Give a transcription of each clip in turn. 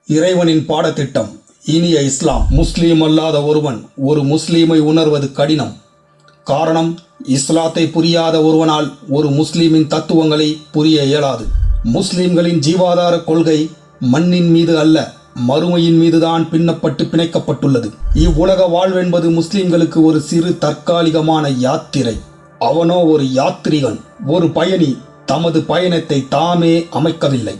இறைவனின் பாடத்திட்டம். இனிய இஸ்லாம். முஸ்லீம் அல்லாத ஒருவன் ஒரு முஸ்லீமை உணர்வது கடினம். காரணம், இஸ்லாத்தை புரியாத ஒருவனால் ஒரு முஸ்லீமின் தத்துவங்களை புரிய இயலாது. முஸ்லீம்களின் ஜீவாதார கொள்கை மண்ணின் மீது அல்ல, மறுமையின் மீதுதான் பின்னப்பட்டு பிணைக்கப்பட்டுள்ளது. இவ்வுலக வாழ்வென்பது முஸ்லீம்களுக்கு ஒரு சிறு தற்காலிகமான யாத்திரை. அவனோ ஒரு யாத்ரிகன், ஒரு பயணி. தமது பயணத்தை தாமே அமைக்கவில்லை,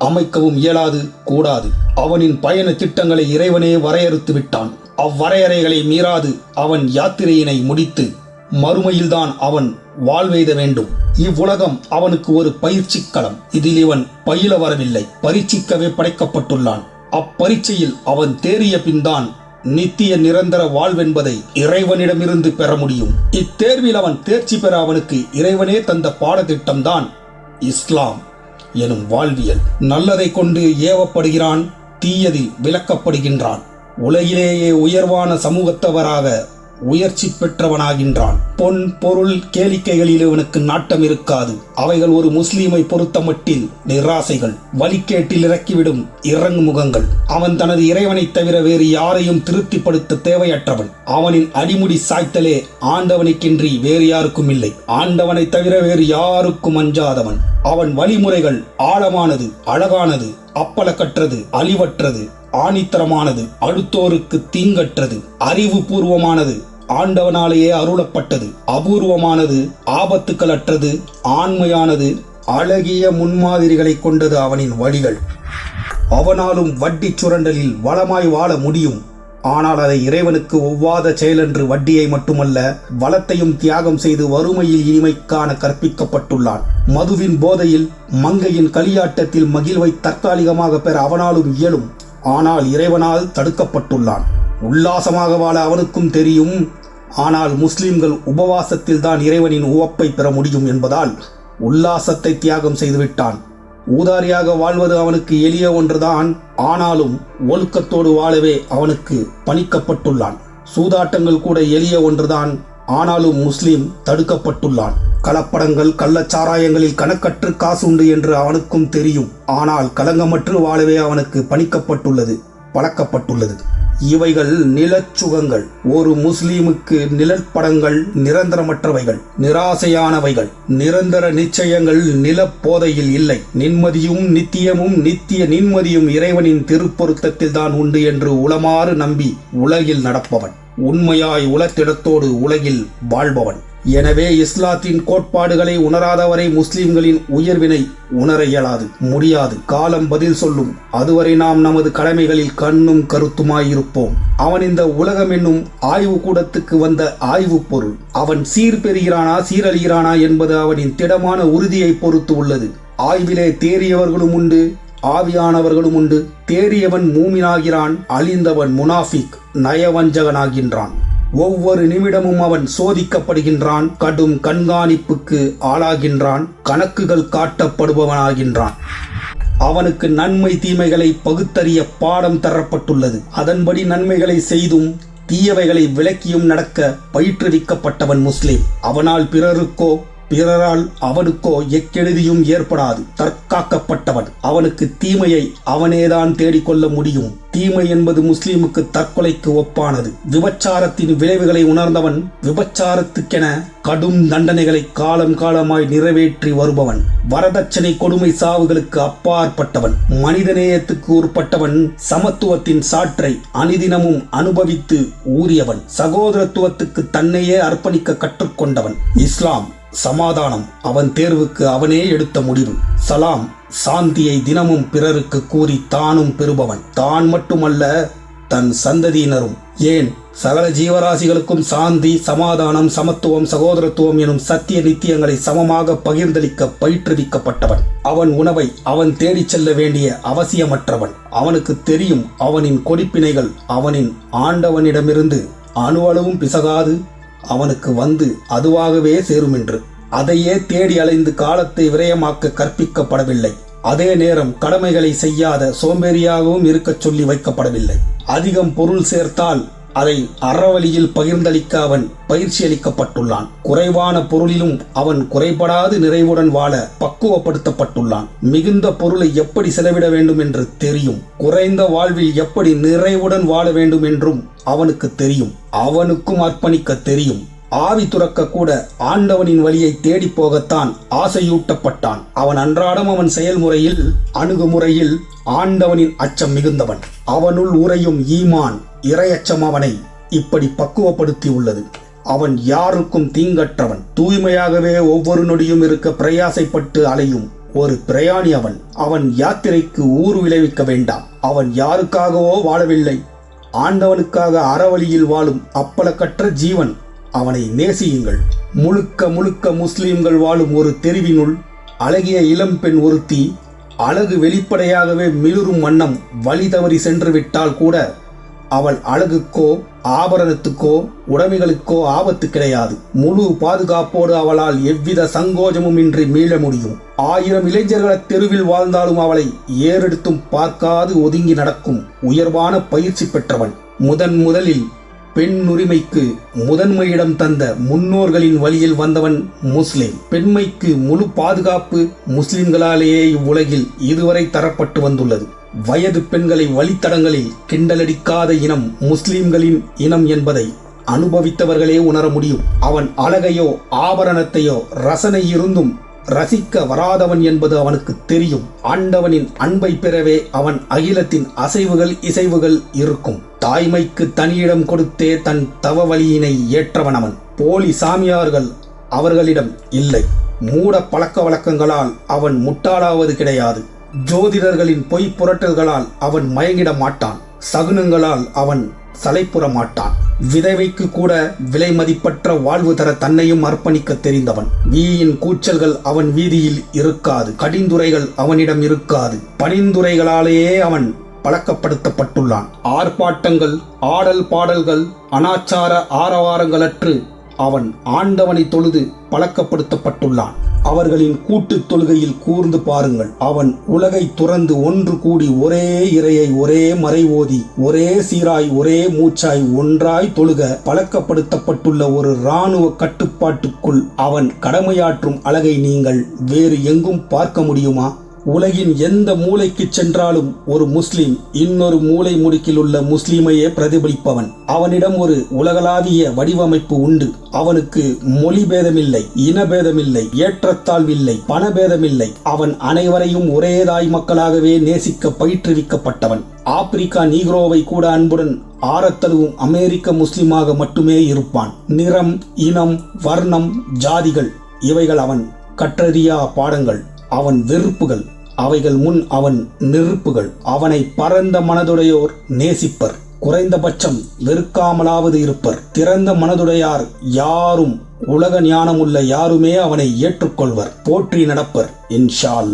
அமைக்கவும் இயலாது, கூடாது. அவனின் பயண திட்டங்களை இறைவனே வரையறுத்து விட்டான். அவ்வரையறைகளை மீறாது அவன் யாத்திரையினை முடித்து மறுமையில்தான் அவன் வாழ்வெய்த வேண்டும். இவ்வுலகம் அவனுக்கு ஒரு பயிற்சி களம். இதில் இவன் பயில வரவில்லை, பரீட்சிக்கவே படைக்கப்பட்டுள்ளான். அப்பரீட்சையில் அவன் தேறிய பின்தான் நித்திய நிரந்தர வாழ்வென்பதை இறைவனிடமிருந்து பெற முடியும். இத்தேர்வில் அவன் தேர்ச்சி பெற அவனுக்கு இறைவனே தந்த பாடத்திட்டம்தான் இஸ்லாம் எனும் வாழ்வியல். நல்லதை கொண்டு ஏவப்படுகிறான், தீயதில் விலக்கப்படுகின்றான். உலகிலேயே உயர்வான சமூகத்தவராக உயர்ச்சி பெற்றவனாகின்றான். பொன் பொருள் கேளிக்கைகளில் இவனுக்கு நாட்டம் இருக்காது. அவைகள் ஒரு முஸ்லீமை பொறுத்த மட்டில் நிராசைகள், வழிகேட்டில் இறக்கிவிடும் இறங்கு முகங்கள். அவன் தனது இறைவனை தவிர வேறு யாரையும் திருப்திப்படுத்த தேவையற்றவன். அவனின் அடிமுடி சாய்த்தலே ஆண்டவனுக்கென்றி வேறு யாருக்கும் இல்லை. ஆண்டவனை தவிர வேறு யாருக்கும் அஞ்சாதவன். அவன் வழிமுறைகள் ஆழமானது, அழகானது, அப்பலக்கற்றது, அழிவற்றது, ஆணித்தரமானது, அடுத்தோருக்கு தீங்கற்றது, அறிவு பூர்வமானது, ஆண்டவனாலேயே அருளப்பட்டது, அபூர்வமானது, ஆபத்துக்கள் அற்றது, ஆண்மையானது, அழகிய முன்மாதிரிகளை கொண்டது அவனின் வழிகள். அவனாலும் வட்டி சுரண்டலில் வளமாய் வாழ முடியும். ஆனால் அதை இறைவனுக்கு ஒவ்வாத செயலென்று வட்டியை மட்டுமல்ல, வளத்தையும் தியாகம் செய்து வறுமையில் இனிமைக்கான கற்பிக்கப்பட்டுள்ளான். மதுவின் போதையில், மங்கையின் களியாட்டத்தில் மகிழ்வை தற்காலிகமாக பெற அவனாலும் இயலும். ஆனால் இறைவனால் தடுக்கப்பட்டுள்ளான். உல்லாசமாக வாழ அவனுக்கும் தெரியும். ஆனால் முஸ்லிம்கள் உபவாசத்தில் தான் இறைவனின் உவப்பை பெற முடியும் என்பதால் உல்லாசத்தை தியாகம் செய்துவிட்டான். ஊதாரியாக வாழ்வது அவனுக்கு எளிய ஒன்றுதான். ஆனாலும் ஒழுக்கத்தோடு வாழவே அவனுக்கு பணிக்கப்பட்டுள்ளான். சூதாட்டங்கள் கூட எளிய ஒன்றுதான். ஆனாலும் முஸ்லிம் தடுக்கப்பட்டுள்ளான். கலப்படங்கள், கள்ளச்சாராயங்களில் கணக்கற்று காசு உண்டு என்று அவனுக்கும் தெரியும். ஆனால் களங்கமற்று வாழவே அவனுக்கு பணிக்கப்பட்டுள்ளது, பழக்கப்பட்டுள்ளது. இவைகள் நிலச்சுகங்கள். ஒரு முஸ்லீமுக்கு நிழற்படங்கள் நிரந்தரமற்றவைகள், நிராசையானவைகள். நிரந்தர நிச்சயங்கள் நிலப்போதையில் இல்லை. நிம்மதியும் நித்தியமும் நித்திய நிம்மதியும் இறைவனின் திருப்பொருத்தத்தில் தான் உண்டு என்று உளமாறு நம்பி உலகில் நடப்பவன், உண்மையாய் உலத்திடத்தோடு உலகில் வாழ்பவன். எனவே இஸ்லாத்தின் கோட்பாடுகளை உணராதவரை முஸ்லிம்களின் உயர்வினை உணர இயலாது, முடியாது. காலம் பதில் சொல்லும். அதுவரை நாம் நமது கடமைகளில் கண்ணும் கருத்துமாயிருப்போம். அவன் இந்த உலகம் என்னும் ஆய்வு கூடத்துக்கு வந்த ஆய்வு பொருள். அவன் சீர்பெறுகிறானா சீரழிகிறானா என்பது அவனின் திடமான உறுதியை பொறுத்து உள்ளது. ஆய்விலே தேறியவர்களும் உண்டு, ஆவியானவர்களும் உண்டு. தேறியவன் மூமினாகிறான், அழிந்தவன் முனாஃபிக், நயவஞ்சகனாகின்றான். ஒவ்வொரு நிமிடமும் அவன் சோதிக்கப்படுகின்றான், கடும் கண்காணிப்புக்கு ஆளாகின்றான், கணக்குகள் காட்டப்படுபவனாகின்றான். அவனுக்கு நன்மை தீமைகளை பகுத்தறிய பாடம் தரப்பட்டுள்ளது. அதன்படி நன்மைகளை செய்தும் தீயவைகளை விலக்கியும் நடக்க பயிற்றுவிக்கப்பட்டவன் முஸ்லிம். அவனால் பிறருக்கோ பிறரால் அவனுக்கோ எக்கெழுதியும் ஏற்படாது. தற்காக்கப்பட்டவன். அவனுக்கு தீமையை அவனேதான் தேடிக்கொள்ள முடியும். தீமை என்பது முஸ்லிமுக்கு தற்கொலைக்கு ஒப்பானது. விபச்சாரத்தின் விளைவுகளை உணர்ந்தவன் விபச்சாரத்துக்கென கடும் தண்டனைகளை காலம் காலமாய் நிறைவேற்றி வருபவன். வரதட்சணை, கொடுமை, சாவுகளுக்கு அப்பாற்பட்டவன். மனிதநேயத்துக்கு உட்பட்டவன். சமத்துவத்தின் சாற்றை அனிதினமும் அனுபவித்து ஊறியவன். சகோதரத்துவத்துக்கு தன்னையே அர்ப்பணிக்க கற்றுக்கொண்டவன். இஸ்லாம் சமாதானம் அவன் தேர்வுக்கு அவனே எடுத்த முடிவு. சலாம் சாந்தியை தினமும் பிறருக்கு கூறி தானும் பெறுபவன். தான் மட்டுமல்ல, தன் சந்ததியினரும், ஏன் சகல ஜீவராசிகளுக்கும் சாந்தி, சமாதானம், சமத்துவம், சகோதரத்துவம் எனும் சத்திய நித்தியங்களை சமமாக பகிர்ந்தளிக்க பயிற்றுவிக்கப்பட்டவன். அவன் உணவை அவன் தேடிச் செல்ல வேண்டிய அவசியமற்றவன். அவனுக்கு தெரியும் அவனின் கொடிப்பினைகள் அவனின் ஆண்டவனிடமிருந்து அணுவளவும் பிசகாது அவனுக்கு வந்து அதுவாகவே சேருமென்று. அதையே தேடி அலைந்து காலத்தை விரயமாக்க கற்பிக்கப்படவில்லை. அதே நேரம் கடமைகளை செய்யாத சோம்பேறியாகவும் இருக்கச் சொல்லி வைக்கப்படவில்லை. அதிகம் பொருள் சேர்த்தால் அதை அறவழியில் பகிர்ந்தளிக்க அவன் பயிற்சி அளிக்கப்பட்டுள்ளான். குறைவான பொருளிலும் அவன் குறைபடாது நிறைவுடன் வாழ பக்குவப்படுத்தப்பட்டுள்ளான். மிகுந்த பொருளை எப்படி செலவிட வேண்டும் என்று தெரியும். குறைந்த வாழ்வில் எப்படி நிறைவுடன் வாழ வேண்டும் என்றும் அவனுக்கு தெரியும். அவனுக்கும் அர்ப்பணிக்க தெரியும். ஆவி துறக்க கூட ஆண்டவனின் வழியை தேடி போகத்தான் ஆசையூட்டப்பட்டான். அவன் அன்றாடம் அவன் செயல்முறையில் அணுகுமுறையில் ஆண்டவனின் அச்சம் மிகுந்தவன். அவனுள் உறையும் ஈமான் இறையச்சம் அவனை இப்படி பக்குவப்படுத்தி உள்ளது. அவன் யாருக்கும் தீங்கற்றவன். தூய்மையாகவே ஒவ்வொரு நொடியும் இருக்க பிரயாசைப்பட்டு அலையும் ஒரு பிரயாணி அவன். அவன் யாத்திரைக்கு ஊறு விளைவிக்க வேண்டாம். அவன் யாருக்காகவோ வாழவில்லை, ஆண்டவனுக்காக அறவழியில் வாழும் அப்பலக்கற்ற ஜீவன். அவனை நேசியுங்கள். முழுக்க முழுக்க முஸ்லிம்கள் வாழும் ஒரு தெருவினுள் அழகிய இளம்பெண் ஒருத்தி அழகு வெளிப்படையாகவே மிளிரும் வண்ணம் வழி தவறி சென்று விட்டால் கூட அவள் அழகுக்கோ ஆபரணத்துக்கோ உடைமைகளுக்கோ ஆபத்து கிடையாது. முழு பாதுகாப்போடு அவளால் எவ்வித சங்கோஜமும் இன்றி மீள முடியும். 1000 இளைஞர்கள் தெருவில் வாழ்ந்தாலும் அவளை ஏறெடுத்தும் பார்க்காது ஒதுங்கி நடக்கும் உயர்வான பயிற்சி பெற்றவன். முதலில் பெண் உரிமைக்கு முதன்மையிடம் தந்த முன்னோர்களின் வழியில் வந்தவன் முஸ்லிம். பெண்மைக்கு முழு பாதுகாப்பு முஸ்லிம்களாலேயே இவ்வுலகில் இதுவரை தரப்பட்டு வந்துள்ளது. வயது பெண்களை வழித்தடங்களில் கிண்டலடிக்காத இனம் முஸ்லிம்களின் இனம் என்பதை அனுபவித்தவர்களே உணர முடியும். அவன் அழகையோ ஆபரணத்தையோ ரசனை இருந்தும் ரசிக்க வராதவன் என்பது அவனுக்கு தெரியும். ஆண்டவனின் அன்பை பெறவே அவன் அகிலத்தின் அசைவுகள் இசைவுகள் இருக்கும். தாய்மைக்கு தனியிடம் கொடுத்தே தன் தவ வழியினை ஏற்றவன் அவன். போலி சாமியார்கள் அவர்களிடம் இல்லை. மூட பழக்க வழக்கங்களால் அவன் முட்டாளாவது கிடையாது. ஜோதிடர்களின் பொய் புரட்டல்களால் அவன் மயங்கிட மாட்டான். சகுனங்களால் அவன் சலைப்புற மாட்டான். விதவைக்கு கூட விலை மதிப்பற்ற வாழ்வு தர தன்னையும் அர்ப்பணிக்க தெரிந்தவன். வீயின் கூச்சல்கள் அவன் வீதியில் இருக்காது. கடிந்துரைகள் அவனிடம் இருக்காது. பணிந்துரைகளாலேயே அவன் பழக்கப்படுத்தப்பட்டுள்ளான். ஆர்ப்பாட்டங்கள், ஆடல் பாடல்கள், அனாச்சார ஆரவாரங்களற்று அவன் ஆண்டவனை தொழுது பழக்கப்படுத்தப்பட்டுள்ளான். அவர்களின் கூட்டுத் தொழுகையில் கூர்ந்து பாருங்கள். அவன் உலகை துறந்து ஒன்று கூடி ஒரே இறையை ஒரே மறை ஓதி ஒரே சீராய் ஒரே மூச்சாய் ஒன்றாய் தொழுக பழக்கப்படுத்தப்பட்டுள்ள ஒரு இராணுவ கட்டுப்பாட்டுக்குள் அவன் கடமையாற்றும் அழகை நீங்கள் வேறு எங்கும் பார்க்க முடியுமா? உலகின் எந்த மூலைக்கு சென்றாலும் ஒரு முஸ்லிம் இன்னொரு மூலை முடுக்கில் உள்ள முஸ்லிமையே பிரதிபலிப்பவன். அவனிடம் ஒரு உலகளாவிய வடிவமைப்பு உண்டு. அவனுக்கு மொழி பேதமில்லை, இனபேதமில்லை, ஏற்றத்தாழ்வில்லை, பணபேதமில்லை. அவன் அனைவரையும் ஒரே தாய் மக்களாகவே நேசிக்க பயிற்றுவிக்கப்பட்டவன். ஆப்பிரிக்கா நீக்ரோவை கூட அன்புடன் ஆரத்தழுவும் அமெரிக்க முஸ்லிமாக மட்டுமே இருப்பான். நிறம், இனம், வர்ணம், ஜாதிகள் இவைகள் அவன் கற்றறியா பாடங்கள். அவன் வெறுப்புகள் அவைகள் முன் அவன் நெருப்புகள். அவனை பரந்த மனதுடையோர் நேசிப்பர், குறைந்தபட்சம் வெறுக்காமலாவது இருப்பர். திறந்த மனதுடையார் யாரும், உலக ஞானமுள்ள யாருமே அவனை ஏற்றுக்கொள்வர், போற்றி நடப்பர். இன்ஷா அல்லாஹ்.